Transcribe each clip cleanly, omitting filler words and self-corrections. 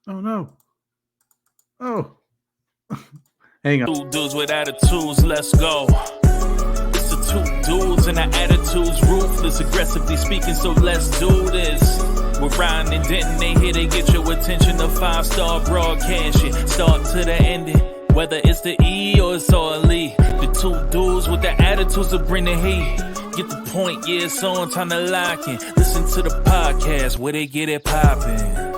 Oh no. Oh. Hang on. Two dudes with attitudes, let's go. It's the two dudes and the attitudes, ruthless, aggressively speaking, so let's do this. With Ryan and Denton, they here to get your attention. The 5-star broadcast shit, start to the ending. Whether it's the E or it's all E. The two dudes with the attitudes that bring the heat. Get the point, yeah, it's on, time to lock in. Listen to the podcast where they get it poppin'.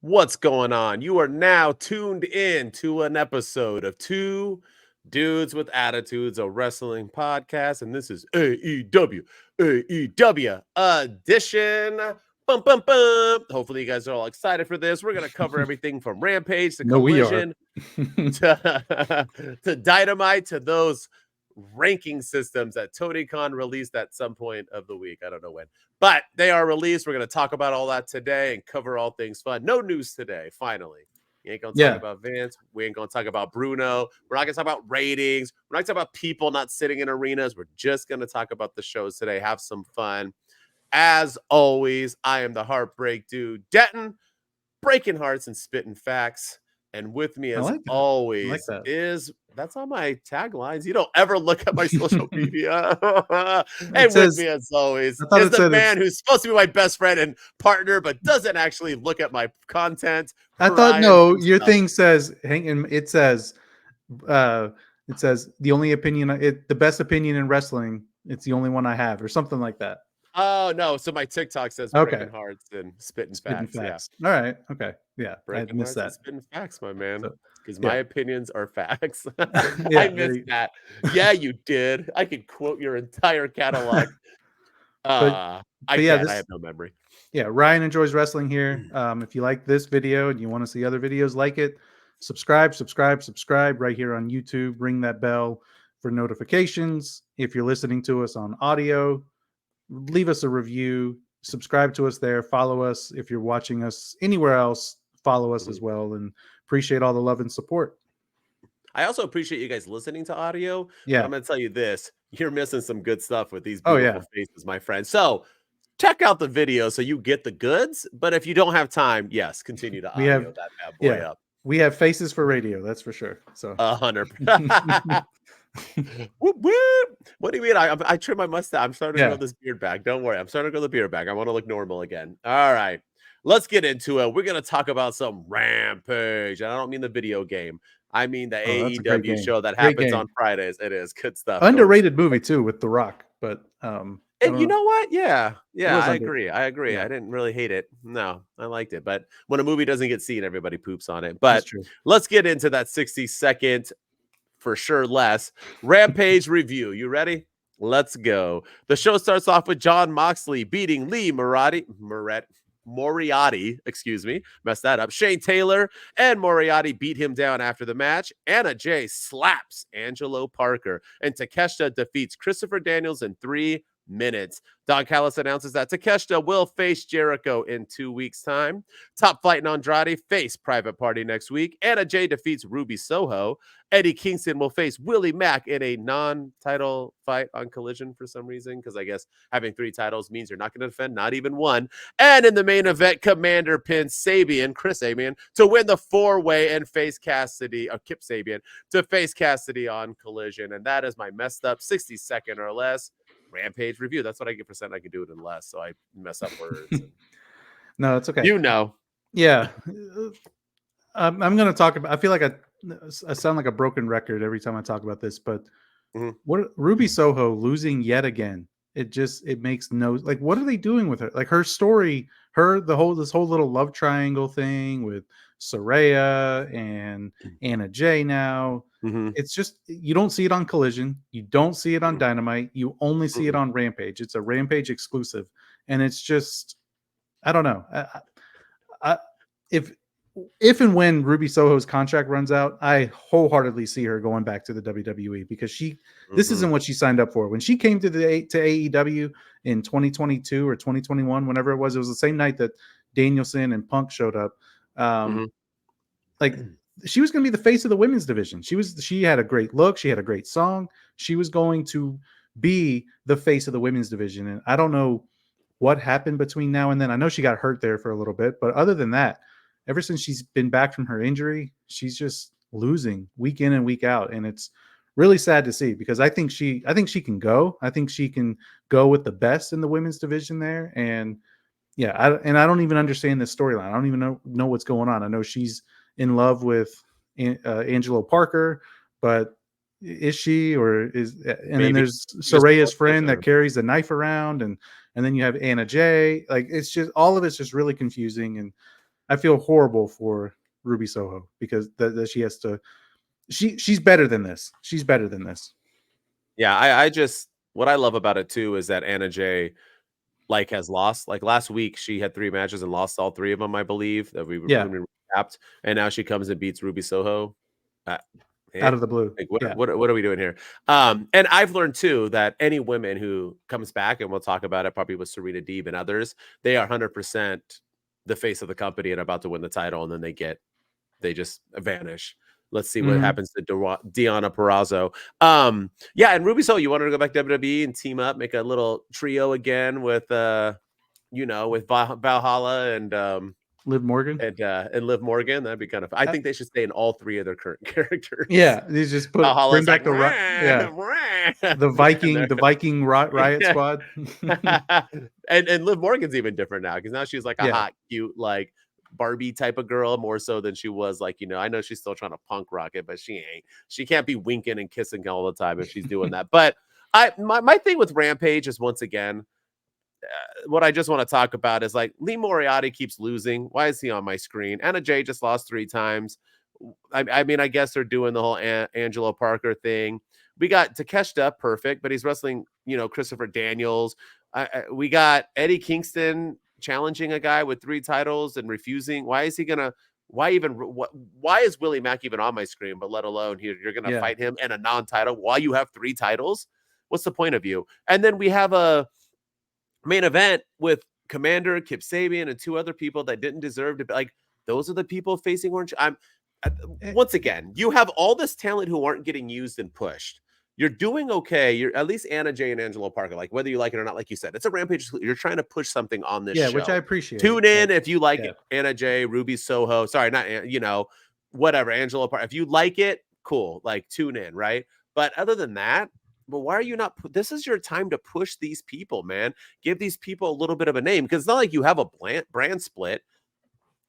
What's going on? You are now tuned in to an episode of Two Dudes with Attitudes, a wrestling podcast, and this is AEW edition. Bum, bum, bum. Hopefully you guys are all excited for this. We're going to cover everything from Rampage to Collision to Dynamite to those ranking systems that Tony Khan released at some point of the week. I don't know when, but they are released. We're going to talk about all that today and cover all things fun. No news today, finally. You ain't going to talk about Vince. We ain't going to talk about Bruno. We're not going to talk about ratings. We're not going to talk about people not sitting in arenas. We're just going to talk about the shows today. Have some fun. As always, I am the Heartbreak Dude, Denton, breaking hearts and spitting facts. And with me, as always, that's on my taglines. You don't ever look at my social media. And with me, as always, is the man who's supposed to be my best friend and partner, but doesn't actually look at my content. I thought, no, your thing says, it says the only opinion, the best opinion in wrestling. It's the only one I have, or something like that. Oh, no. So my TikTok says breaking hearts and spitting facts. Yeah. All right. Okay. Yeah. Breaking I missed that. Spitting facts, my man. Because my opinions are facts. I missed that. Yeah, you did. I could quote your entire catalog. I have no memory. Yeah. Ryan enjoys wrestling here. If you like this video and you want to see other videos like it, subscribe right here on YouTube. Ring that bell for notifications. If you're listening to us on audio, leave us a review, subscribe to us there, follow us. If you're watching us anywhere else, follow us as well, and appreciate all the love and support. I also appreciate you guys listening to audio. Yeah. I'm going to tell you this. You're missing some good stuff with these beautiful faces, my friend. So check out the video so you get the goods. But if you don't have time, yes, continue to audio that bad boy up. We have faces for radio, that's for sure. So 100%. Whoop, whoop. What do you mean? I trim my mustache. I'm starting to grow this beard back. Don't worry. I'm starting to grow the beard back. I want to look normal again. All right. Let's get into it. We're going to talk about some Rampage. And I don't mean the video game. I mean the AEW show that happens on Fridays. It is good stuff. Underrated movie too with The Rock. But and you know what? Yeah, I agree. I didn't really hate it. No, I liked it. But when a movie doesn't get seen, everybody poops on it. But let's get into that 60-second for sure less Rampage review. You ready? Let's go. The show starts off with Jon Moxley beating Moriarty, messed that up. Shane Taylor and Moriarty beat him down after the match. Anna Jay slaps Angelo Parker, and Takeshita defeats Christopher Daniels in 3 minutes. Don Callis announces that Takeshita will face Jericho in 2 weeks' time. Top Flight and Andrade face Private Party next week. Anna Jay defeats Ruby Soho. Eddie Kingston will face Willie Mack in a non-title fight on Collision for some reason, because I guess having 3 titles means you're not going to defend not even one. And in the main event, Kommander pins Chris Sabian, to win the 4-way and face Cassidy, or Kip Sabian, to face Cassidy on Collision. And that is my messed up 60-second or less Rampage review. That's what I get for saying I can do it in less, so I mess up words. No, it's okay. You know. Yeah. I'm going to talk about, I feel like I sound like a broken record every time I talk about this, but what Ruby Soho losing yet again, it makes no, like, what are they doing with her? Like, her story, this whole little love triangle thing with Saraya and Anna Jay now. It's just, you don't see it on Collision. You don't see it on Dynamite. You only see it on Rampage. It's a Rampage exclusive. And it's just, I don't know. If and when Ruby Soho's contract runs out, I wholeheartedly see her going back to the WWE, because this isn't what she signed up for. When she came to AEW in 2022 or 2021, whenever it was the same night that Danielson and Punk showed up. Like, she was going to be the face of the women's division. She had a great look. She had a great song. She was going to be the face of the women's division. And I don't know what happened between now and then. I know she got hurt there for a little bit, but other than that, ever since she's been back from her injury, she's just losing week in and week out. And it's really sad to see, because I think she can go. I think she can go with the best in the women's division there. And yeah, I don't even understand this storyline. I don't even know what's going on. I know she's in love with Angelo Parker, but is she, or is, and maybe. Then there's Soraya's friend that carries the knife around, and then you have Anna Jay. Like, it's just, all of it's just really confusing, and I feel horrible for Ruby Soho, because that she has to, she's better than this. She's better than this. Yeah, I just, what I love about it too is that Anna Jay has lost. Like last week, she had 3 matches and lost all 3 of them, I believe, that we recapped. And now she comes and beats Ruby Soho out of the blue. Like, what are we doing here? And I've learned too that any women who comes back, and we'll talk about it probably with Serena Deeb and others, they are 100% the face of the company and about to win the title, and then they just vanish. Let's see what happens to Deonna Purrazzo. Yeah, and Ruby Soho, you wanted to go back to WWE and team up, make a little trio again with with Valhalla and Liv Morgan and Liv Morgan. That'd be kind of. I think they should stay in all 3 of their current characters. Yeah, they just bring back the Viking Riot Squad. and Liv Morgan's even different now, because now she's like a hot, cute, like Barbie type of girl, more so than she was, like, I know she's still trying to punk rock it, but she can't be winking and kissing all the time if she's doing that. But my thing with Rampage is, once again, what I just want to talk about is, like, Lee Moriarty keeps losing. Why is he on my screen? Anna Jay just lost 3 times. I mean, I guess they're doing the whole Angelo Parker thing. We got Takeshita, perfect, but he's wrestling, Christopher Daniels. We got Eddie Kingston challenging a guy with 3 titles and refusing. Why is Willie Mack even on my screen? But let alone you're gonna fight him in a non-title while you have 3 titles. What's the point of you? And then we have a main event with Kommander, Kip Sabian, and 2 other people that didn't deserve to be. Like, those are the people facing Orange. Once again, you have all this talent who aren't getting used and pushed. You're doing okay. You're at least Anna Jay and Angelo Parker, like, whether you like it or not, like you said, it's a Rampage. You're trying to push something on this show. Which I appreciate. Tune in if you like it. Anna Jay, Ruby Soho. Sorry, not, whatever. Angelo Parker. If you like it, cool. Like, tune in, right? But other than that, but why are you not? This is your time to push these people, man. Give these people a little bit of a name, because it's not like you have a brand split.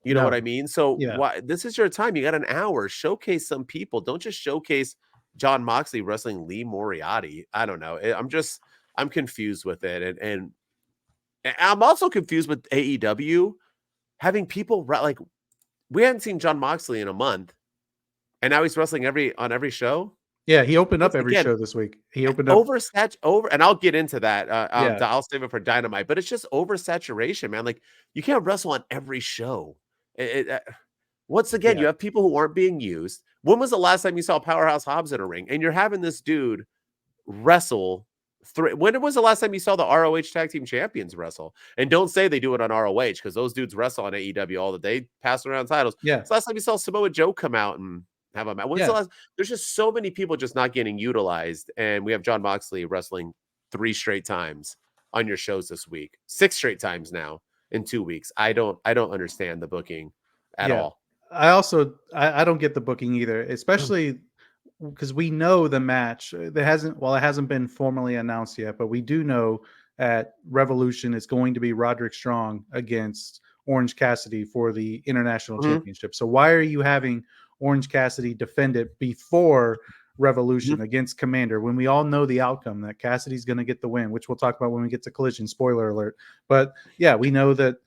You know what I mean? So why? This is your time. You got an hour. Showcase some people. Don't just showcase Jon Moxley wrestling Lee Moriarty. I don't know. I'm confused with it. And I'm also confused with AEW having people like, we hadn't seen Jon Moxley in a month, and now he's wrestling on every show. Yeah, he opened up every show this week. He opened up and I'll get into that. I'll save it for Dynamite, but it's just oversaturation, man. Like, you can't wrestle on every show. Once again, you have people who aren't being used. When was the last time you saw Powerhouse Hobbs in a ring? And you're having this dude wrestle. When was the last time you saw the ROH Tag Team Champions wrestle? And don't say they do it on ROH, because those dudes wrestle on AEW all the day, pass around titles. Yeah. It's the last time you saw Samoa Joe come out and have a match. There's just so many people just not getting utilized. And we have Jon Moxley wrestling 3 straight times on your shows this week. 6 straight times now in 2 weeks. I don't understand the booking at all. I also I don't get the booking either, especially because we know the match it hasn't been formally announced yet, but we do know at Revolution it's going to be Roderick Strong against Orange Cassidy for the International Championship. So why are you having Orange Cassidy defend it before Revolution against Kommander when we all know the outcome, that Cassidy's going to get the win, which we'll talk about when we get to Collision, spoiler alert. But yeah, we know that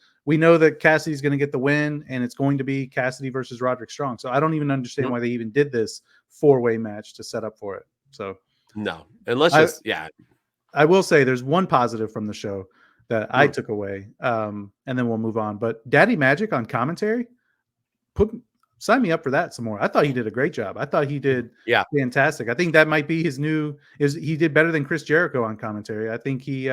Cassidy's going to get the win, and it's going to be Cassidy versus Roderick Strong. So I don't even understand why they even did this 4-way match to set up for it. So no, and let's I will say there's one positive from the show that I took away, and then we'll move on. But Daddy Magic on commentary, sign me up for that some more. I thought he did a great job. I thought he did fantastic. I think that might be his he did better than Chris Jericho on commentary. I think he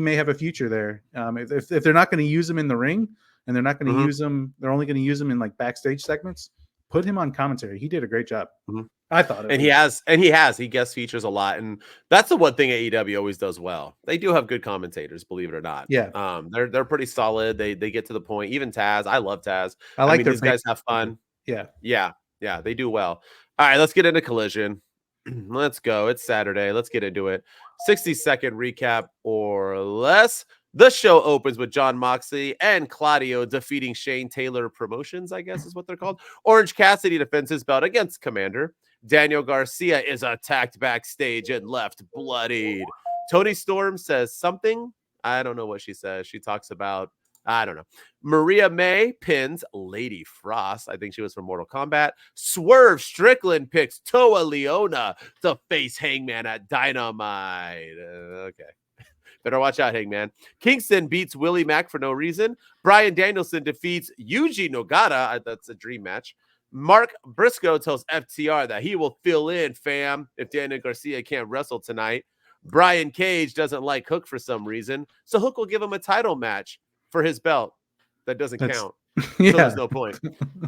may have a future there. If they're not going to use him in the ring, and they're not going to use him, they're only going to use him in like backstage segments. put him on commentary. He did a great job. Mhm. I thought. And he guest features a lot. And that's the one thing AEW always does well. They do have good commentators, believe it or not. Yeah. They're pretty solid. They get to the point. Even Taz. I love Taz. I like these guys have fun. Yeah. Yeah, they do well. All right, let's get into Collision. Let's go. It's Saturday. Let's get into it. 60-second recap or less. The show opens with Jon Moxley and Claudio defeating Shane Taylor Promotions, I guess is what they're called. Orange Cassidy defends his belt against Kommander. Daniel Garcia is attacked backstage and left bloodied. Toni Storm says something. I don't know what she says. She talks about, I don't know. Maria May pins Lady Frost. I think she was from Mortal Kombat. Swerve Strickland picks Toa Leona to face Hangman at Dynamite. Okay. Better watch out, Hangman. Kingston beats Willie Mack for no reason. Bryan Danielson defeats Yuji Nogata. That's a dream match. Mark Briscoe tells FTR that he will fill in, fam, if Daniel Garcia can't wrestle tonight. Brian Cage doesn't like Hook for some reason, so Hook will give him a title match for his belt. That doesn't count. Yeah. So there's no point.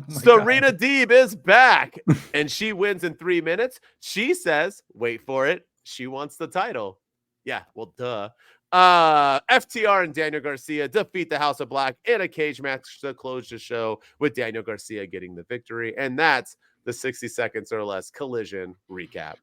Serena Deeb is back, and she wins in 3 minutes. She says, wait for it, she wants the title. Yeah, well, duh. FTR and Daniel Garcia defeat the House of Black in a cage match to close the show, with Daniel Garcia getting the victory. And that's the 60 seconds or less Collision recap.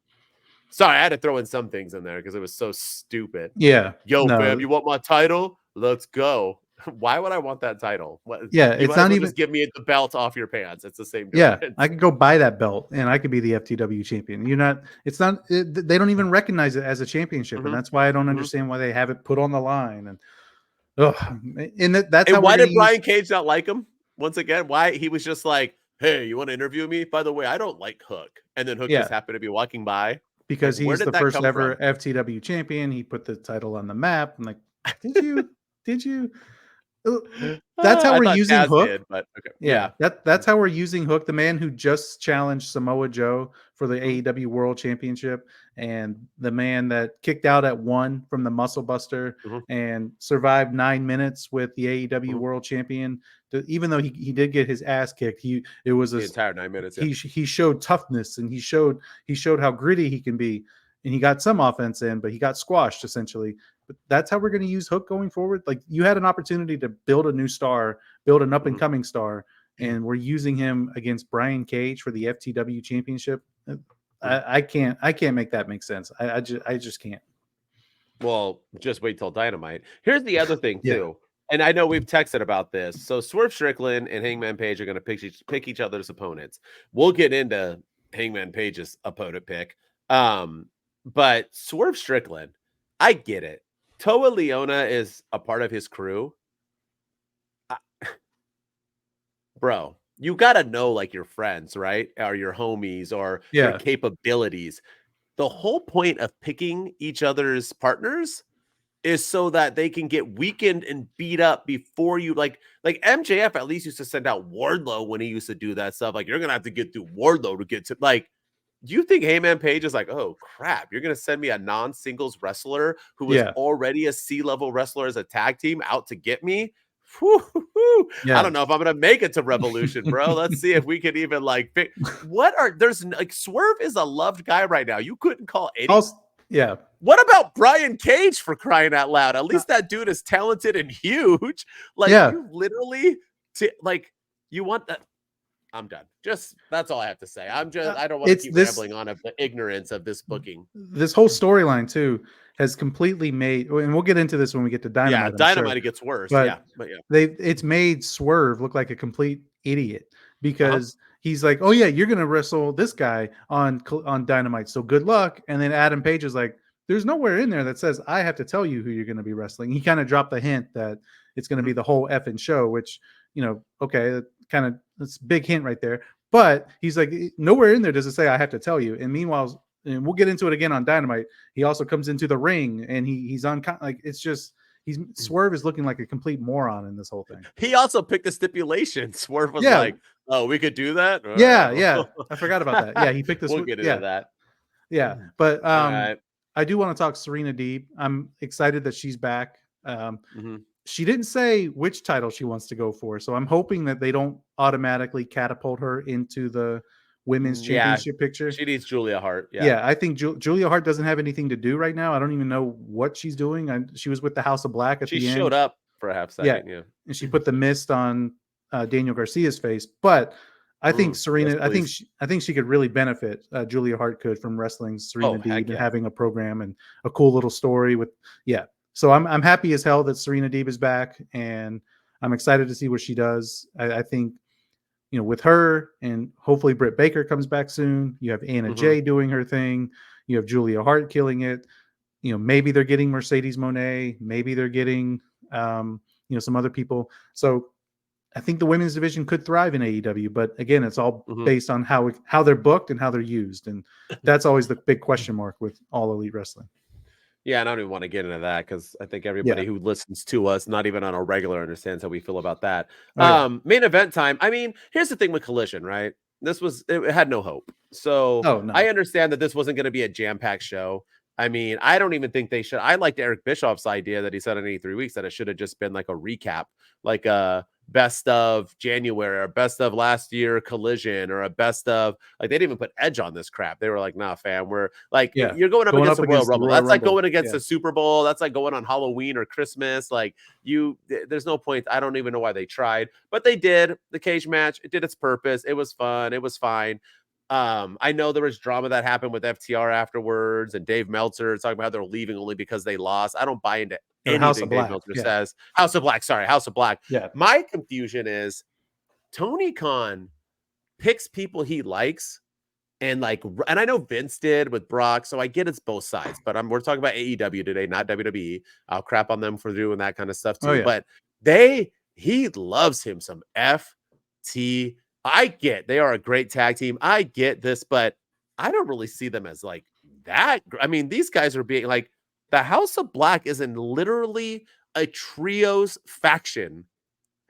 Sorry, I had to throw in some things in there because it was so stupid. Yeah. Fam, you want my title? Let's go. Why would I want that title? Yeah, it's not even just give me the belt off your pants. It's the same difference. Yeah, I could go buy that belt and I could be the FTW champion. They don't even recognize it as a championship, and that's why I don't understand why they have it put on the line. And that's how. Why did Brian Cage not like him? Once again, why he was just like, "Hey, you want to interview me? By the way, I don't like Hook," and then Hook just happened to be walking by because he's the first ever FTW champion. He put the title on the map. I'm like, did you? Did you? That's how we're using Hook. But okay. Yeah, that's how we're using Hook, the man who just challenged Samoa Joe for the AEW World Championship, and the man that kicked out at 1 from the Muscle Buster and survived 9 minutes with the AEW World Champion. Even though he did get his ass kicked, it was the entire 9 minutes. He showed toughness, and he showed how gritty he can be, and he got some offense in, but he got squashed essentially. But that's how we're going to use Hook going forward. Like, you had an opportunity to build a new star, build an up-and-coming star, and we're using him against Brian Cage for the FTW championship. I can't make that make sense. I just can't. Well, just wait till Dynamite. Here's the other thing too. And I know we've texted about this. So Swerve Strickland and Hangman Page are going to pick each other's opponents. We'll get into Hangman Page's opponent pick. But Swerve Strickland, I get it. Toa Leona is a part of his crew. Bro, you got to know like your friends, right? Or your homies or their capabilities. The whole point of picking each other's partners is so that they can get weakened and beat up before you like MJF at least used to send out Wardlow when he used to do that stuff. Like, you're going to have to get through Wardlow to get to like, do you think Heyman Page is like, oh crap, you're going to send me a non-singles wrestler who is already a C-level wrestler as a tag team out to get me? I don't know if I'm going to make it to Revolution, bro. Let's see if we can even like pick. There's like Swerve is a loved guy right now. You couldn't call any. What about Brian Cage, for crying out loud? At least that dude is talented and huge. Like you literally you want that. I'm done. That's all I have to say. I don't want to keep rambling on of the ignorance of this booking. This whole storyline too has completely made, and we'll get into this when we get to Dynamite. Yeah, Dynamite it gets worse. But it's made Swerve look like a complete idiot because he's like, oh yeah, you're gonna wrestle this guy on Dynamite, so good luck. And then Adam Page is like, there's nowhere in there that says I have to tell you who you're gonna be wrestling. He kind of dropped the hint that it's gonna be the whole effing show, which, okay, that's a big hint right there. But he's like, nowhere in there does it say I have to tell you. And meanwhile, and we'll get into it again on Dynamite, he also comes into the ring and he's on it's just Swerve is looking like a complete moron in this whole thing. He also picked the stipulation. Swerve was like, oh, we could do that? Yeah. I forgot about that. Yeah, he picked this. We'll get into that. Yeah. But I do want to talk Serena Deeb. I'm excited that she's back. she didn't say which title she wants to go for. So I'm hoping that they don't automatically catapult her into the women's Yeah, championship picture. she needs Julia Hart. Yeah, I think Julia Hart doesn't have anything to do right now. I don't even know what she's doing. She was with the House of Black at she the showed end. up for a half second. Yeah, and she put the mist on Daniel Garcia's face. But I think Serena, yes, I think she could really benefit. Julia Hart could from wrestling Serena Deeb and yeah. having a program and a cool little story with So I'm happy as hell that Serena Deeb is back, and I'm excited to see what she does. I think, with her, and hopefully Britt Baker comes back soon. You have Anna Jay doing her thing. You have Julia Hart killing it. Maybe they're getting Mercedes Moné. Maybe they're getting, some other people. So I think the women's division could thrive in AEW, but again, it's all based on how they're booked and how they're used. And that's always the big question mark with All Elite Wrestling. Yeah, and I don't even want to get into that because I think everybody who listens to us, not even on a regular, understands how we feel about that. Main event time. I mean, here's the thing with Collision, right? It had no hope. So I understand that this wasn't going to be a jam-packed show. I mean, I don't even think they should. I liked Eric Bischoff's idea that he said in 83 weeks that it should have just been like a recap, like a best of January or best of last year Collision or a best of, like, they didn't even put Edge on this crap. They were like, nah, fam, we're like, you're going up against the Royal Rumble. That's like going against the Super Bowl. That's like going on Halloween or Christmas. Like, there's no point. I don't even know why they tried, but they did. The cage match, it did its purpose. It was fun. It was fine. I know there was drama that happened with FTR afterwards, and Dave Meltzer talking about how they're leaving only because they lost. I don't buy into anything Dave Meltzer says. House of Black. Yeah. My confusion is Tony Khan picks people he likes, and I know Vince did with Brock, so I get it's both sides. But we're talking about AEW today, not WWE. I'll crap on them for doing that kind of stuff too. But he loves him some FT. I get they are a great tag team. I get this, but I don't really see them as like that. I mean, these guys are being like, the House of Black is in literally a trios faction.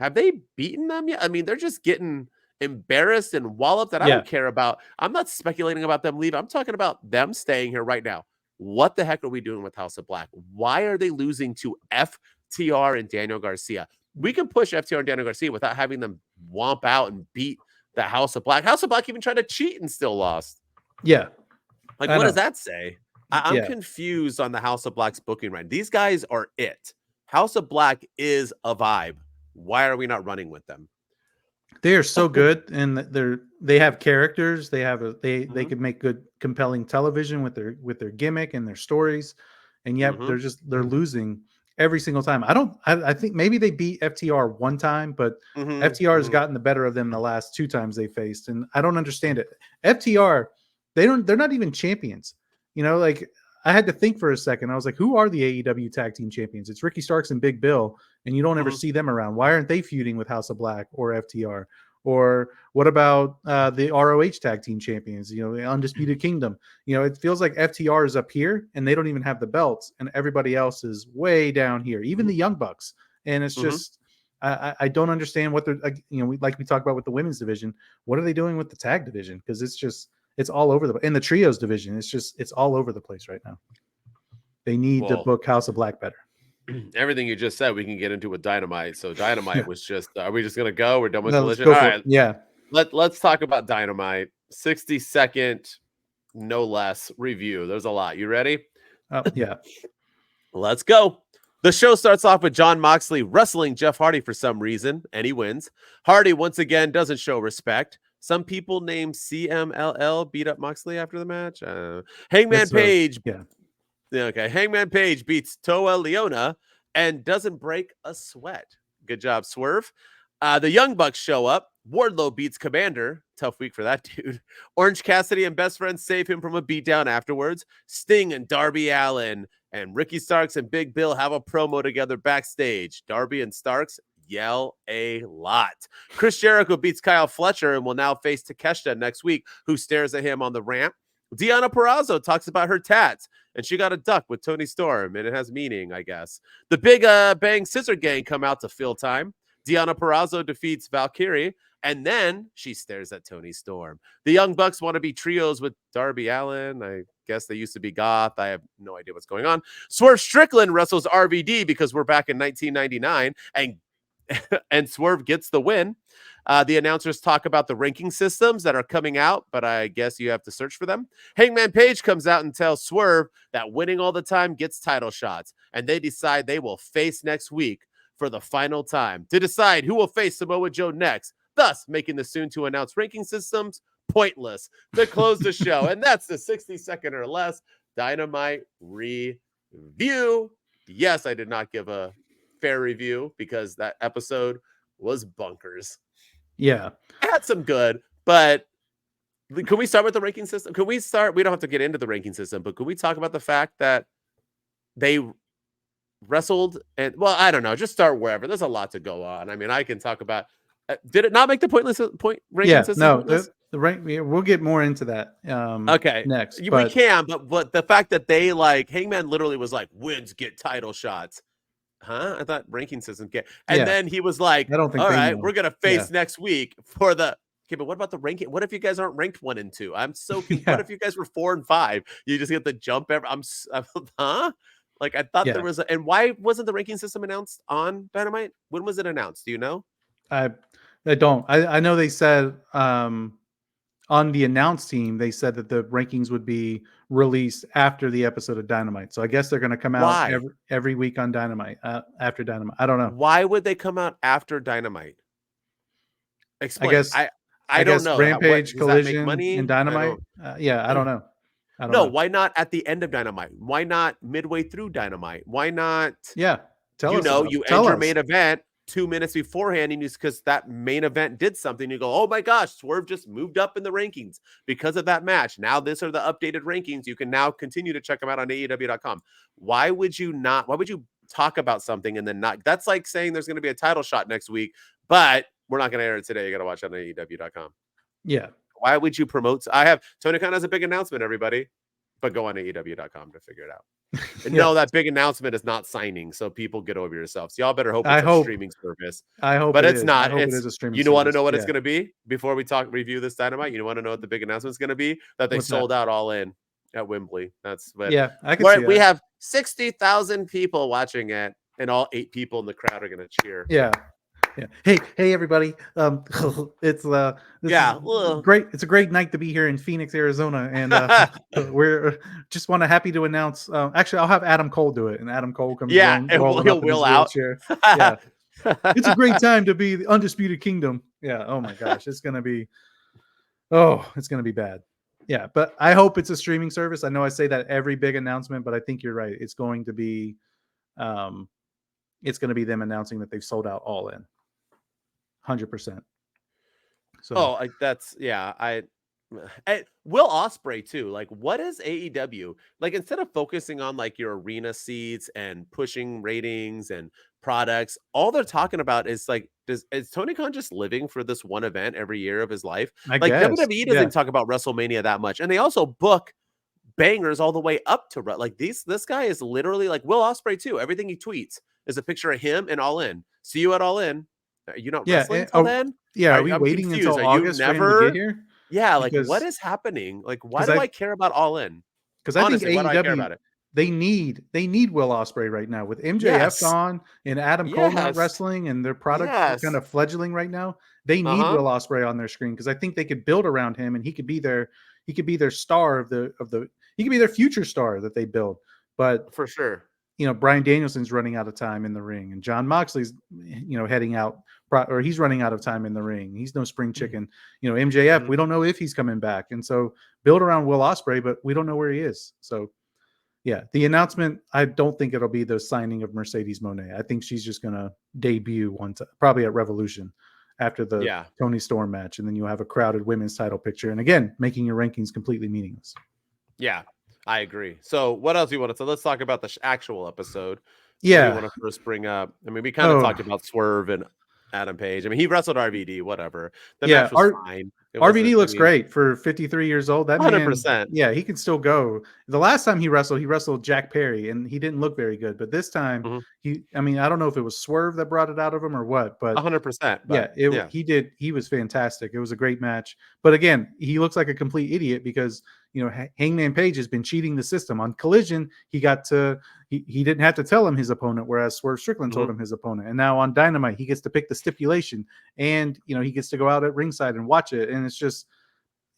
Have they beaten them yet? I mean, they're just getting embarrassed and walloped that I don't care about. I'm not speculating about them leaving. I'm talking about them staying here right now. What the heck are we doing with House of Black? Why are they losing to FTR and Daniel Garcia? We can push FTR and Daniel Garcia without having them womp out and beat the House of Black. House of Black even tried to cheat and still lost. Yeah. Like, what does that say? I'm confused on the House of Black's booking right. These guys are it. House of Black is a vibe. Why are we not running with them? They are so good, and they have characters. They have they can make good, compelling television with their gimmick and their stories, and yet they're losing every single time. I think maybe they beat FTR one time, but FTR has gotten the better of them the last two times they faced, and I don't understand it. FTR, they're not even champions. Like, I had to think for a second. I was like, who are the AEW tag team champions? It's Ricky Starks and Big Bill, and you don't ever see them around. Why aren't they feuding with House of Black or FTR? Or what about the ROH tag team champions, the Undisputed Kingdom? It feels like FTR is up here and they don't even have the belts, and everybody else is way down here, even the Young Bucks. And it's just, I don't understand what they're, like we talked about with the women's division. What are they doing with the tag division? Because it's all over in the trios division. It's all over the place right now. They need to book House of Black better. Everything you just said, we can get into with Dynamite. So Dynamite was just, are we just going to go? We're done with Collision? All right. Yeah. Let's talk about Dynamite. 60-second, no less review. There's a lot. You ready? Yeah. Let's go. The show starts off with Jon Moxley wrestling Jeff Hardy for some reason, and he wins. Hardy once again doesn't show respect. Some people named CMLL beat up Moxley after the match. Hangman Page. Hangman Page beats Toa Leona and doesn't break a sweat. Good job, Swerve. The Young Bucks show up. Wardlow beats Kommander. Tough week for that dude. Orange Cassidy and Best Friends save him from a beatdown afterwards. Sting and Darby Allin and Ricky Starks and Big Bill have a promo together backstage. Darby and Starks yell a lot. Chris Jericho beats Kyle Fletcher and will now face Takeshita next week, who stares at him on the ramp. Deonna Purrazzo talks about her tats, and she got a duck with Tony Storm, and it has meaning, I guess. The Big Bang Scissor Gang come out to fill time. Deonna Purrazzo defeats Valkyrie, And then she stares at Toni Storm. The Young Bucks want to be trios with Darby Allin. I guess they used to be goth. I have no idea what's going on. Swerve Strickland wrestles RVD because we're back in 1999, and Swerve gets the win. The announcers talk about the ranking systems that are coming out, but I guess you have to search for them. Hangman Page comes out and tells Swerve that winning all the time gets title shots, and they decide they will face next week for the final time to decide who will face Samoa Joe next, thus making the soon-to-announce ranking systems pointless to close the show. And that's the 60-second or less Dynamite review. Yes, I did not give a fair review because that episode was bunkers. Yeah. I had some good, but can we start with the ranking system? Can we start? We don't have to get into the ranking system, but can we talk about the fact that they wrestled and, well, I don't know, just start wherever. There's a lot to go on. I mean, I can talk about, did it not make the point ranking system? No, the rank, we'll get more into that okay next. We can, but the fact that they like Hangman literally was like, wins get title shots. Huh? I thought ranking system get, and then he was like, I don't think all they right, know. we're gonna face next week for the. Okay, but what about the ranking? What if you guys aren't ranked 1 and 2? I'm so confused. What if you guys were 4 and 5? You just get the jump every. Huh? Like I thought there was and why wasn't the ranking system announced on Dynamite? When was it announced? Do you know? I don't. I know they said on the announce team, they said that the rankings would be released after the episode of Dynamite. So I guess they're going to come out every week on Dynamite, after Dynamite. I don't know. Why would they come out after Dynamite? Explain. I guess I don't know. Rampage, Collision, money? and Dynamite. I don't know. Why not at the end of Dynamite? Why not midway through Dynamite? Why not? Yeah. You end your main event 2 minutes beforehand, and because that main event did something, you go, oh my gosh, Swerve just moved up in the rankings because of that match. Now these are the updated rankings. You can now continue to check them out on AEW.com. Why would you talk about something and then not? That's like saying there's going to be a title shot next week, but we're not going to air it today. You got to watch it on AEW.com. Yeah. Why would you promote? Tony Khan has a big announcement, everybody, but go on AEW.com to figure it out. And no, that big announcement is not signing, so people get over yourselves. Y'all better hope it's a streaming service. I hope, but it's not. It is a streaming. You want to know what it's going to be before we review this Dynamite? You want to know what the big announcement is going to be? That they sold out All In at Wembley. That's what. Yeah, I can see we have 60,000 people watching it, and all 8 people in the crowd are going to cheer. Yeah. Yeah. Hey, everybody. It's great. It's a great night to be here in Phoenix, Arizona, and we're just happy to announce. Actually, I'll have Adam Cole do it, and Adam Cole comes. And he'll wheel out. Yeah, it's a great time to be the Undisputed Kingdom. Yeah. Oh my gosh, it's gonna be bad. Yeah, but I hope it's a streaming service. I know I say that every big announcement, but I think you're right. It's going to be, it's going to be them announcing that they've sold out All In. 100%. So Will Ospreay too. Like, what is AEW? Like, instead of focusing on like your arena seats and pushing ratings and products, all they're talking about is like, is Tony Khan just living for this one event every year of his life? I guess. WWE doesn't talk about WrestleMania that much, and they also book bangers all the way up to like this guy is literally like Will Ospreay too. Everything he tweets is a picture of him and All In. See you at All In. Are you not wrestling until then? Yeah, are we waiting until August for him to get here? Yeah, like what is happening? Like, why do I care about All In? Because I think AEW, they need Will Ospreay right now with MJF gone and Adam Cole not wrestling and their product kind of fledgling right now. They need Will Ospreay on their screen because I think they could build around him and he could be their star he could be their future star that they build. But for sure, Bryan Danielson's running out of time in the ring, and Jon Moxley's, heading out, or he's running out of time in the ring. He's no spring chicken. MJF, we don't know if he's coming back. And so build around Will Ospreay, but we don't know where he is. So yeah, the announcement, I don't think it'll be the signing of Mercedes Moné. I think she's just going to debut probably at Revolution after the Toni Storm match. And then you'll have a crowded women's title picture. And again, making your rankings completely meaningless. Yeah. I agree. So what else do you want to say? Let's talk about the actual episode. Yeah. We want to first bring up, we kind of talked about Swerve and Adam Page. He wrestled RVD, whatever. The match was fine. RVD looks great for 53 years old. That 100%. man, yeah, he can still go. The last time he wrestled Jack Perry, and he didn't look very good. But this time, I mean, I don't know if it was Swerve that brought it out of him or what, but 100%. Yeah, he did. He was fantastic. It was a great match. But again, he looks like a complete idiot because Hangman Page has been cheating the system. On Collision, he didn't have to tell him his opponent, whereas Swerve Strickland told him his opponent. And now on Dynamite, he gets to pick the stipulation, and he gets to go out at ringside and watch it. And it's just,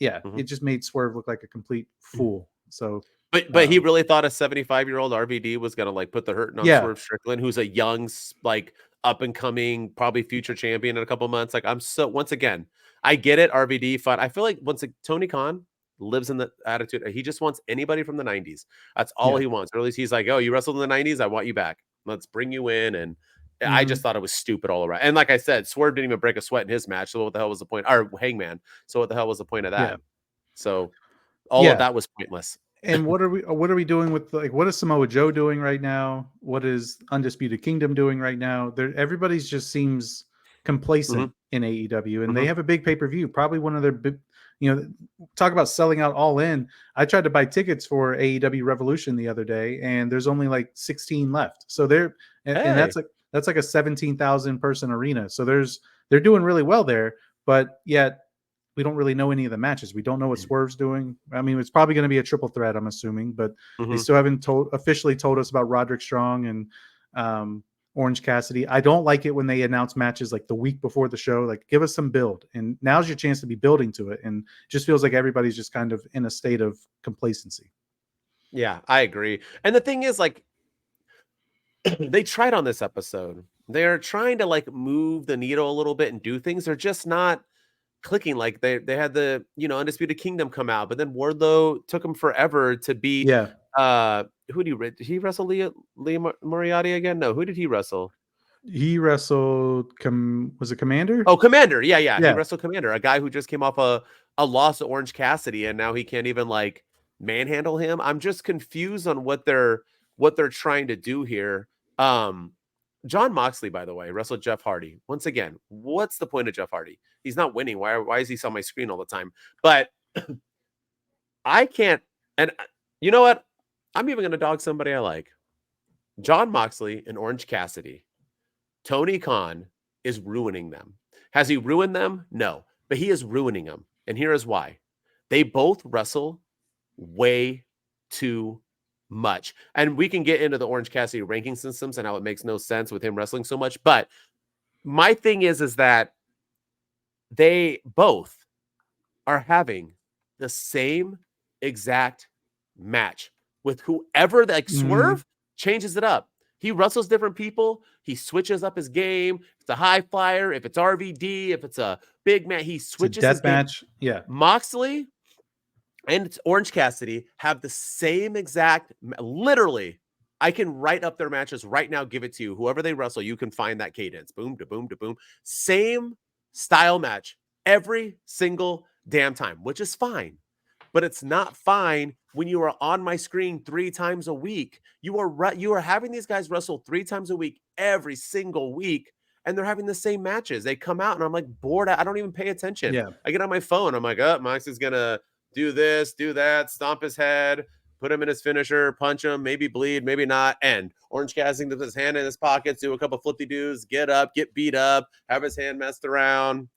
it just made Swerve look like a complete fool. So. But he really thought a 75-year-old RVD was gonna like put the hurting on Swerve Strickland, who's a young, like up and coming, probably future champion in a couple months. Like once again, I get it. RVD fun. I feel like Tony Khan lives in the attitude. He just wants anybody from the 90s. That's all he wants. Or at least he's like, oh, you wrestled in the 90s. I want you back. Let's bring you in. And I just thought it was stupid all around. And like I said, Swerve didn't even break a sweat in his match. So what the hell was the point? Or Hangman. So what the hell was the point of that? Yeah. So all of that was pointless. And what are we doing with, like, what is Samoa Joe doing right now? What is Undisputed Kingdom doing right now? Everybody's just seems complacent in AEW, and they have a big pay-per-view, probably one of their big, talk about selling out All In. I tried to buy tickets for AEW Revolution the other day, and there's only like 16 left. So and that's like a 17,000 person arena. So they're doing really well there, but yet we don't really know any of the matches. We don't know what Swerve's doing. I mean, it's probably going to be a triple threat, I'm assuming, but they still haven't officially told us about Roderick Strong and Orange Cassidy. I don't like it when they announce matches like the week before the show. Like, give us some build, and now's your chance to be building to it. And it just feels like everybody's just kind of in a state of complacency. Yeah, I agree. And the thing is, like, they tried on this episode. They're trying to like move the needle a little bit and do things. They're just not clicking. Like they had the Undisputed Kingdom come out, but then Wardlow took him forever to beat who did he wrestle? Lee Moriarty again? No, who did he wrestle? He wrestled was it Kommander? Oh, Kommander. Yeah. He wrestled Kommander, a guy who just came off a loss to Orange Cassidy, and now he can't even like manhandle him. I'm just confused on what they're trying to do here. Jon Moxley, by the way, wrestled Jeff Hardy. Once again, what's the point of Jeff Hardy? He's not winning. Why is he on my screen all the time? But I can't. And you know what? I'm even going to dog somebody I like. Jon Moxley and Orange Cassidy. Tony Khan is ruining them. Has he ruined them? No. But he is ruining them. And here is why. They both wrestle way too much. And we can get into the Orange Cassidy ranking systems and how it makes no sense with him wrestling so much. But my thing is that they both are having the same exact match with whoever, like Swerve changes it up. He wrestles different people. He switches up his game. If it's a high flyer, if it's RVD, if it's a big man, he switches his game. Match. Yeah. Moxley and Orange Cassidy have the same exact, literally, I can write up their matches right now, give it to you. Whoever they wrestle, you can find that cadence. Boom, to boom, to boom. Same style match every single damn time, which is fine. But it's not fine when you are on my screen 3 times a week. You are having these guys wrestle 3 times a week every single week, and they're having the same matches. They come out, and I'm like bored. I don't even pay attention. Yeah. I get on my phone. I'm like, Max is going to do this, do that, stomp his head, put him in his finisher, punch him, maybe bleed, maybe not, end. Orange Cassidy with his hand in his pockets, do a couple flippy-doos, get up, get beat up, have his hand messed around,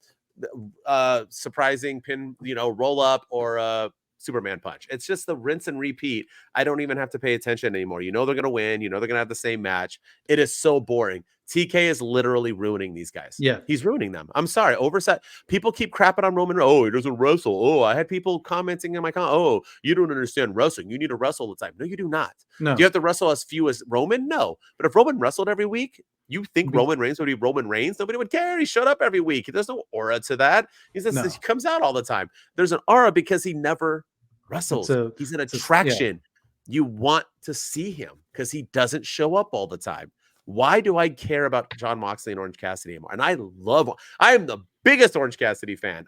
surprising pin, roll up, or Superman punch. It's just the rinse and repeat. I don't even have to pay attention anymore. They're going to win. They're going to have the same match. It is so boring. TK is literally ruining these guys. Yeah. He's ruining them. I'm sorry. Oversight. People keep crapping on Roman. Oh, he doesn't wrestle. Oh, I had people commenting in my comment. Oh, you don't understand wrestling. You need to wrestle all the time. No, you do not. No. Do you have to wrestle as few as Roman? No. But if Roman wrestled every week, you think Roman Reigns would be Roman Reigns? Nobody would care. He showed up every week. There's no aura to that. He comes out all the time. There's an aura because he never wrestles. He's an attraction. You want to see him because he doesn't show up all the time. Why do I care about Jon Moxley and Orange Cassidy anymore? And I am the biggest Orange Cassidy fan.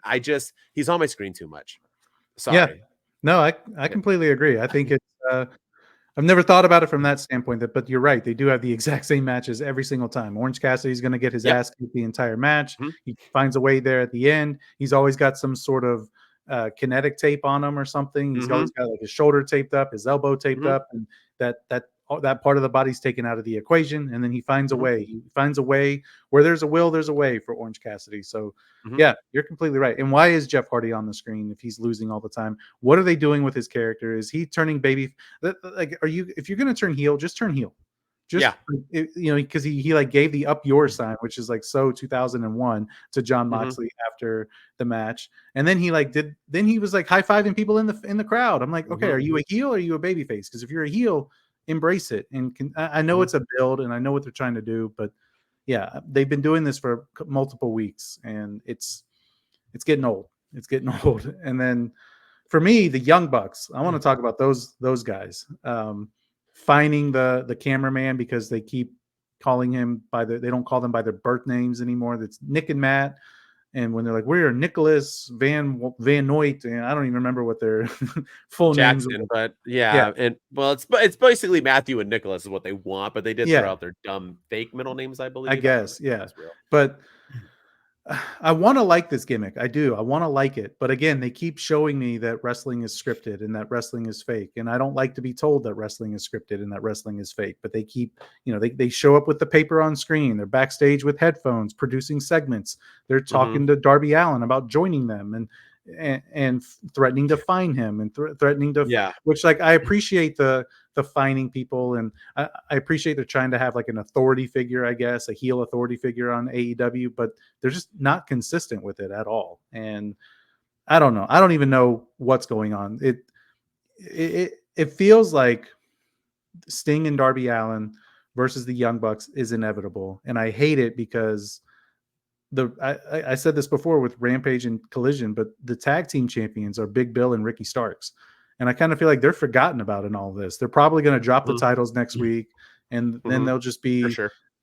He's on my screen too much. Sorry. Yeah. No, I completely agree. I think it's I've never thought about it from that standpoint. But you're right. They do have the exact same matches every single time. Orange Cassidy's going to get his ass kicked the entire match. Mhm. He finds a way there at the end. He's always got some sort of kinetic tape on him or something. He's always got like his shoulder taped up, his elbow taped up, and that part of the body's taken out of the equation. And then he finds a way. He finds a way. Where there's a will, there's a way for Orange Cassidy. So yeah, you're completely right. And why is Jeff Hardy on the screen if he's losing all the time? What are they doing with his character? Is he turning baby? Like, if you're going to turn heel, just turn heel. Just, because he like gave the up your sign, which is like so 2001 to Jon Moxley after the match. And then he was like high-fiving people in the crowd. I'm like, okay, are you a heel or are you a baby face? Because if you're a heel, embrace it. And I know it's a build and I know what they're trying to do, but yeah, they've been doing this for multiple weeks and it's getting old. It's getting old. And then for me, the Young Bucks, I want to talk about those guys. Finding the cameraman because they keep calling him they don't call them by their birth names anymore. That's Nick and Matt. And when they're like, we're Nicholas Van Noit, and I don't even remember what their full names are. But yeah. And well, it's basically Matthew and Nicholas is what they want, but they did throw out their dumb fake middle names, I believe. I guess, But I want to like this gimmick. I do. I want to like it. But again, they keep showing me that wrestling is scripted and that wrestling is fake. And I don't like to be told that wrestling is scripted and that wrestling is fake. But they keep, they show up with the paper on screen. They're backstage with headphones, producing segments. They're talking to Darby Allin about joining them and threatening to fine him and threatening to, which like, I appreciate the fining people. And I appreciate they're trying to have like an authority figure, I guess, a heel authority figure on AEW, but they're just not consistent with it at all. And I don't know. I don't even know what's going on. It feels like Sting and Darby Allin versus the Young Bucks is inevitable. And I hate it because I said this before with Rampage and Collision, but the tag team champions are Big Bill and Ricky Starks. And I kind of feel like they're forgotten about in all this. They're probably going to drop the titles next week, and then they'll just be,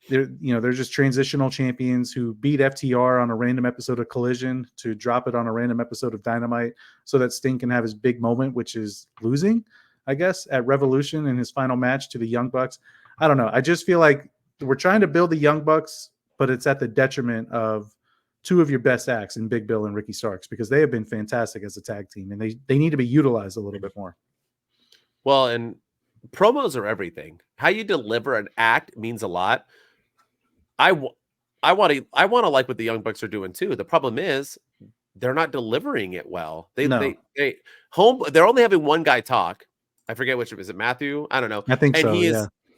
they're just transitional champions who beat FTR on a random episode of Collision to drop it on a random episode of Dynamite so that Sting can have his big moment, which is losing, I guess, at Revolution in his final match to the Young Bucks. I don't know. I just feel like we're trying to build the Young Bucks, but it's at the detriment of two of your best acts in Big Bill and Ricky Starks, because they have been fantastic as a tag team and they need to be utilized a little bit more. Well, and promos are everything. How you deliver an act means a lot. I want to like what the Young Bucks are doing too. The problem is they're not delivering it well. They're only having one guy talk. I forget which is it, Matthew? I don't know. I think so.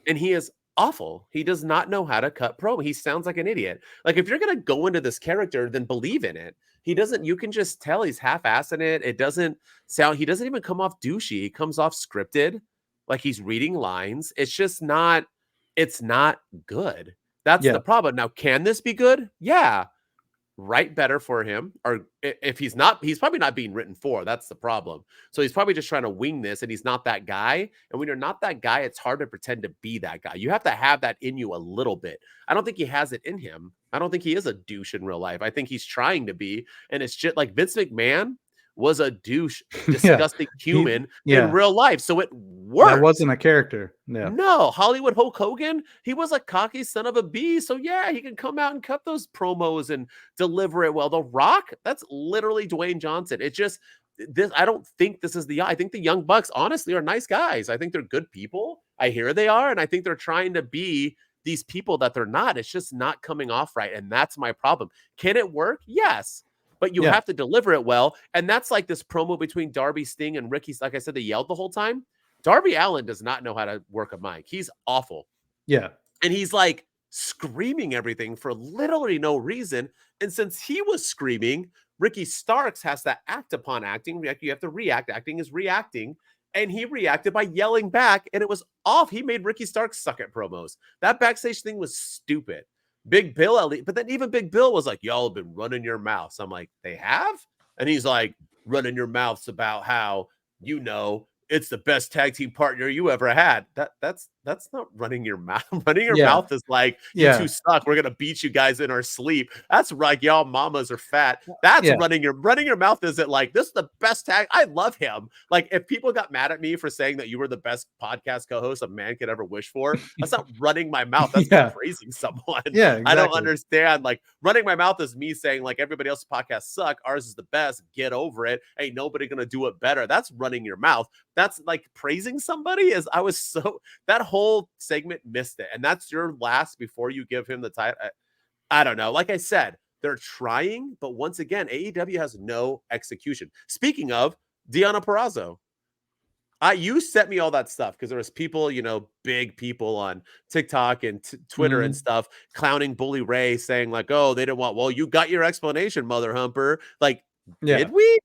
And he is awful. He does not know how to cut promo. He sounds like an idiot. Like, if you're going to go into this character, then believe in it. He doesn't, you can just tell he's half-assing it. It doesn't sound, he doesn't even come off douchey. He comes off scripted, like he's reading lines. It's just not, it's not good. That's the problem. Now, can this be good? Yeah. Write better for him. Or if he's not, he's probably not being written for. That's the problem. So he's probably just trying to wing this, and he's not that guy. And when you're not that guy, it's hard to pretend to be that guy. You have to have that in you a little bit. I don't think he has it in him. I don't think he is a douche in real life. I think he's trying to be. And it's just like Vince McMahon was a douche, disgusting human in real life. So it worked. That wasn't a character. No, Hollywood Hulk Hogan, he was a cocky son of a bee. So yeah, he can come out and cut those promos and deliver it well. The Rock, that's literally Dwayne Johnson. It's just this. I don't think this is I think the Young Bucks honestly are nice guys. I think they're good people. I hear they are, and I think they're trying to be these people that they're not. It's just not coming off right, and that's my problem. Can it work? Yes. But you have to deliver it well. And that's like this promo between Darby, Sting, and Ricky. Like I said, they yelled the whole time. Darby Allin does not know how to work a mic. He's awful. Yeah. And he's like screaming everything for literally no reason. And since he was screaming, Ricky Starks has to act upon acting. You have to react. Acting is reacting. And he reacted by yelling back. And it was off. He made Ricky Starks suck at promos. That backstage thing was stupid. Big Bill, but then even Big Bill was like, y'all have been running your mouths. I'm like, they have? And he's like, running your mouths about how, it's the best tag team partner you ever had. That's That's not running your mouth. Running your Yeah. mouth is like, you Yeah. two suck. We're gonna beat you guys in our sleep. That's like y'all mamas are fat. That's Yeah. running your mouth. Is it like this is the best tag? I love him. Like if people got mad at me for saying that you were the best podcast co-host a man could ever wish for, that's not running my mouth. That's me Yeah. praising someone. Yeah, I don't exactly. understand. Like running my mouth is me saying like everybody else's podcasts suck. Ours is the best. Get over it. Ain't nobody gonna do it better. That's running your mouth. That's like praising somebody. That whole segment missed it. And that's your last before you give him the title. I don't know. Like I said, they're trying, but once again, AEW has no execution. Speaking of Deonna Purrazzo, you sent me all that stuff because there was people, big people on TikTok and Twitter and stuff clowning Bully Ray saying like, oh, they didn't want, well, you got your explanation, Mother Humper. Like, did we?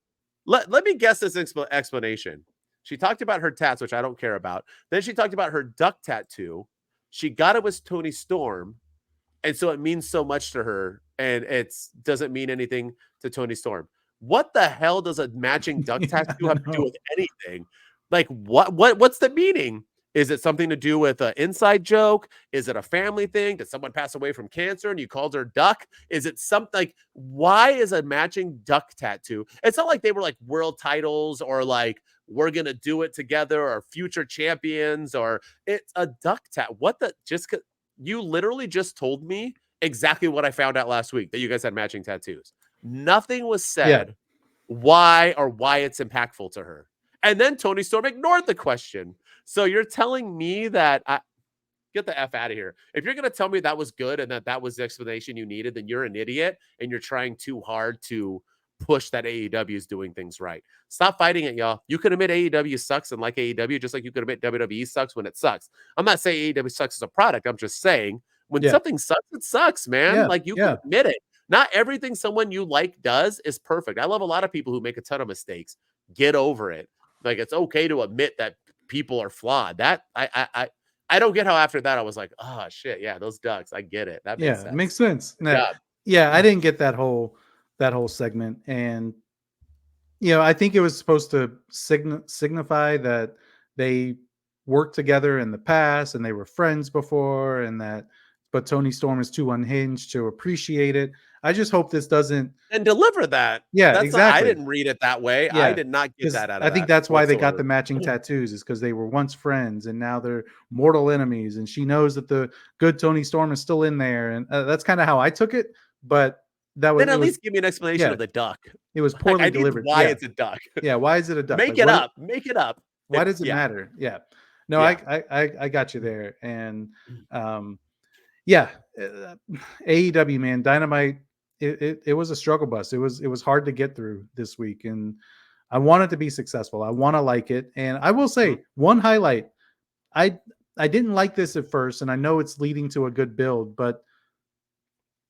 Let me guess this explanation. She talked about her tats, which I don't care about. Then she talked about her duck tattoo. She got it with Toni Storm. And so it means so much to her. And it doesn't mean anything to Toni Storm. What the hell does a matching duck tattoo have to do with anything? Like, what's the meaning? Is it something to do with an inside joke? Is it a family thing? Did someone pass away from cancer and you called her duck? Is it something like, why is a matching duck tattoo? It's not like they were like world titles or like, we're going to do it together or future champions or it's a duck tat. You literally just told me exactly what I found out last week, that you guys had matching tattoos. Nothing was said why it's impactful to her. And then Toni Storm ignored the question. So you're telling me that get the F out of here. If you're going to tell me that was good and that was the explanation you needed, then you're an idiot and you're trying too hard to push that AEW is doing things right. Stop fighting it, y'all. You can admit AEW sucks and like AEW, just like you could admit WWE sucks when it sucks. I'm not saying AEW sucks as a product. I'm just saying when something sucks, it sucks, man. Yeah. Like you can admit it. Not everything someone you like does is perfect. I love a lot of people who make a ton of mistakes. Get over it. Like it's okay to admit that people are flawed. That I don't get how after that I was like, oh shit, yeah, those ducks. I get it. That makes sense. It makes sense. I didn't get that whole segment, and I think it was supposed to signify that they worked together in the past and they were friends before, but Toni Storm is too unhinged to appreciate it. I just hope this doesn't deliver that. Yeah, exactly. I didn't read it that way. Yeah, I did not get that out of I think that's why they got the matching tattoos, is because they were once friends and now they're mortal enemies. And she knows that the good Toni Storm is still in there. And that's kind of how I took it. But that was then at least give me an explanation of the duck. It was poorly delivered. Why it's a duck? Yeah, why is it a duck? Make it up. Make it up. Why does it matter? Yeah. No, I got you there. And AEW, man, Dynamite. It was a struggle bus. It was hard to get through this week, and I want it to be successful. I want to like it, and I will say one highlight. I didn't like this at first, and I know it's leading to a good build, but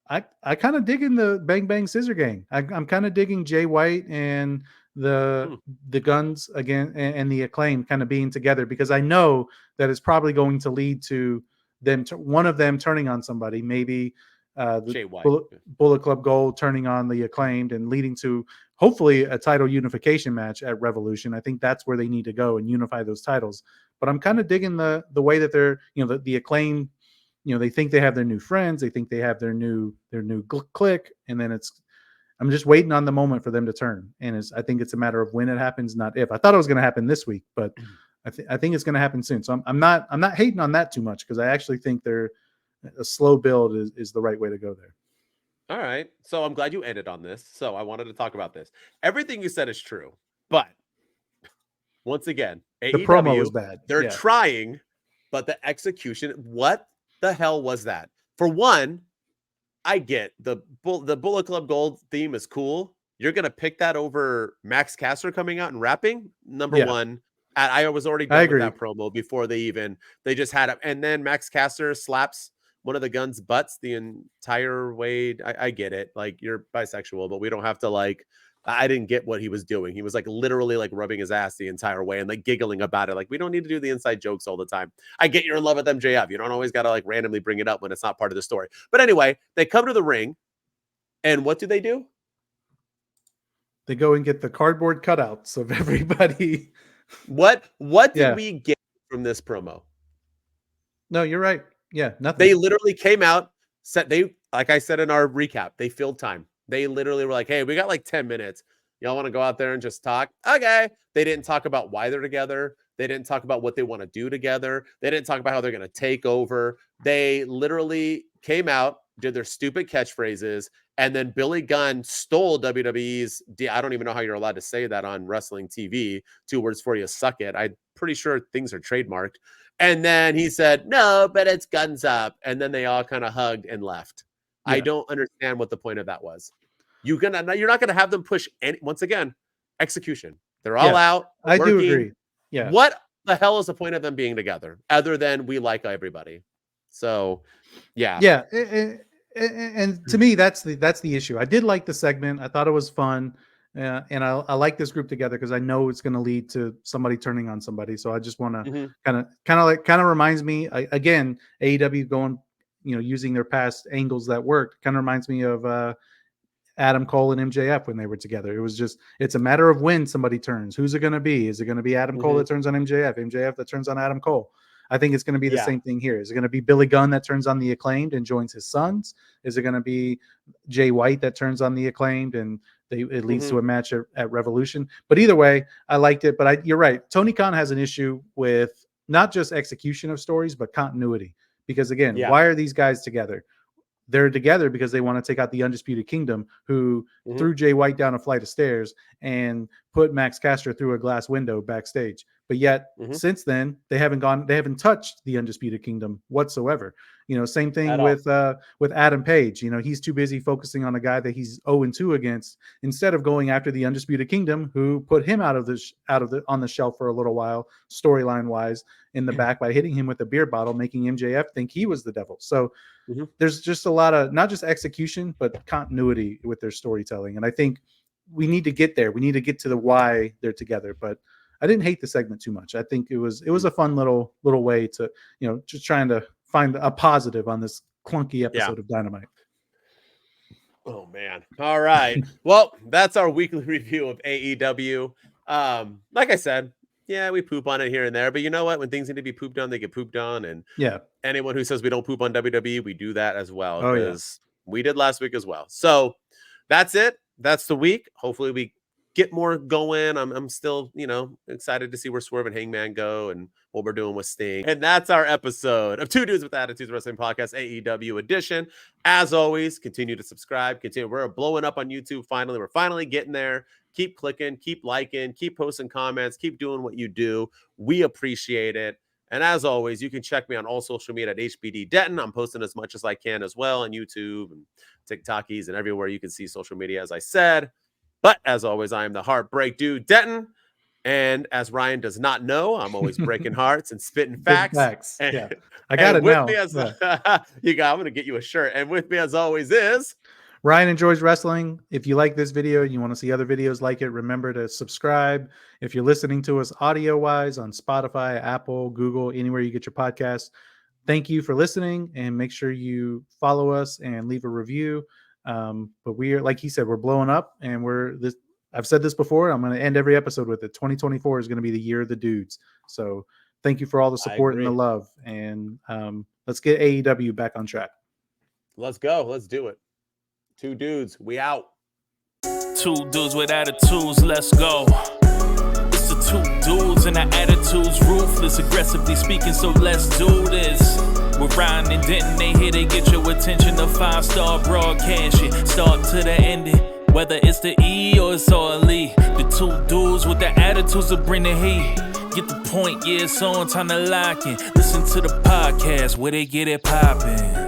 I kind of digging the Bang Bang Scissor Gang. I'm kind of digging Jay White and the Guns again and the Acclaim kind of being together, because I know that it's probably going to lead to them one of them turning on somebody, maybe. The Bullet Club Gold turning on the Acclaimed and leading to hopefully a title unification match at Revolution. I think that's where they need to go and unify those titles. But I'm kind of digging the way that they're, the Acclaimed, they think they have their new friends, they think they have their new clique, and then I'm just waiting on the moment for them to turn. And I think it's a matter of when it happens, not if. I thought it was going to happen this week, but I think it's going to happen soon. So I'm not hating on that too much, because I actually think a slow build is the right way to go there. All right. So I'm glad you ended on this. So I wanted to talk about this. Everything you said is true. But once again, the AEW, promo was bad. They're trying, but the execution, what the hell was that? For one, I get the Bullet Club Gold theme is cool. You're going to pick that over Max Caster coming out and rapping? Number one. I was already done with that promo before they just had it. And then Max Caster slaps one of the Guns' butts the entire way. I get it. Like, you're bisexual, but we don't have to I didn't get what he was doing. He was literally rubbing his ass the entire way and giggling about it. We don't need to do the inside jokes all the time. I get you're in love with MJF. You don't always got to randomly bring it up when it's not part of the story. But anyway, they come to the ring, and what do? They go and get the cardboard cutouts of everybody. What did we get from this promo? No, you're right. Yeah, nothing. They literally came out, like I said in our recap, they filled time. They literally were like, hey, we got like 10 minutes. Y'all want to go out there and just talk? Okay. They didn't talk about why they're together. They didn't talk about what they want to do together. They didn't talk about how they're going to take over. They literally came out, did their stupid catchphrases, and then Billy Gunn stole WWE's, I don't even know how you're allowed to say that on wrestling TV, 2 words for you, suck it. I'm pretty sure things are trademarked. And then he said, no, but it's guns up. And then they all kind of hugged and left. Yeah. I don't understand what the point of that was. You're not going to have them push any, once again, execution. They're all out. I do agree. Yeah. What the hell is the point of them being together other than we like everybody? So, yeah. Yeah. And to me, that's the issue. I did like the segment. I thought it was fun. And I like this group together because I know it's going to lead to somebody turning on somebody. So I just want to kind of reminds me again, AEW going, using their past angles that worked. Kind of reminds me of Adam Cole and MJF when they were together. It was just, it's a matter of when somebody turns. Who's it going to be? Is it going to be Adam Cole that turns on MJF? MJF that turns on Adam Cole? I think it's going to be the same thing here. Is it going to be Billy Gunn that turns on the Acclaimed and joins his sons? Is it going to be Jay White that turns on the Acclaimed and it leads to a match at Revolution? But either way, I liked it. But you're right. Tony Khan has an issue with not just execution of stories, but continuity. Because again, why are these guys together? They're together because they want to take out the Undisputed Kingdom, who threw Jay White down a flight of stairs and put Max Caster through a glass window backstage. But yet since then, they haven't touched the Undisputed Kingdom whatsoever. Same thing with Adam Page. He's too busy focusing on a guy that he's 0-2 against instead of going after the Undisputed Kingdom, who put him on the shelf for a little while, storyline wise, in the back by hitting him with a beer bottle, making MJF think he was the devil. So there's just a lot of not just execution, but continuity with their storytelling. And I think we need to get there. We need to get to the why they're together. But I didn't hate the segment too much. I think it was a fun little way to, just trying to find a positive on this clunky episode of Dynamite. Oh man. All right. Well, that's our weekly review of AEW. Like I said, we poop on it here and there, but you know what? When things need to be pooped on, they get pooped on. And anyone who says we don't poop on WWE, we do that as well. Because we did last week as well. So that's it. That's the week. Hopefully we get more going. I'm still, excited to see where Swerve and Hangman go and what we're doing with Sting. And that's our episode of Two Dudes with Attitudes Wrestling Podcast, AEW edition. As always, continue to subscribe. We're blowing up on YouTube. Finally, we're finally getting there. Keep clicking, keep liking, keep posting comments, keep doing what you do. We appreciate it. And as always, you can check me on all social media at HBD Denton. I'm posting as much as I can as well on YouTube and TikTokies and everywhere you can see social media, as I said. But as always, I am the Heartbreak Dude, Denton. And as Ryan does not know, I'm always breaking hearts and spitting facts. And, I got it now. I'm going to get you a shirt. And with me, as always, is Ryan Enjoys Wrestling. If you like this video and you want to see other videos like it, remember to subscribe. If you're listening to us audio-wise on Spotify, Apple, Google, anywhere you get your podcasts, thank you for listening. And make sure you follow us and leave a review. But we are, like he said, we're blowing up, and I've said this before. I'm going to end every episode with it. 2024 is going to be the year of the dudes. So thank you for all the support and the love. And let's get AEW back on track. Let's go. Let's do it. Two dudes. We out. Two dudes with attitudes. Let's go. It's the two dudes and the attitudes. Ruthless, aggressively speaking. So let's do this. We're Ryan and Denton, they here to get your attention. The 5-star broadcast shit, start to the ending. Whether it's the E or it's all E. The two dudes with the attitudes that bring the heat. Get the point, it's on, time to lock in. Listen to the podcast where they get it poppin'.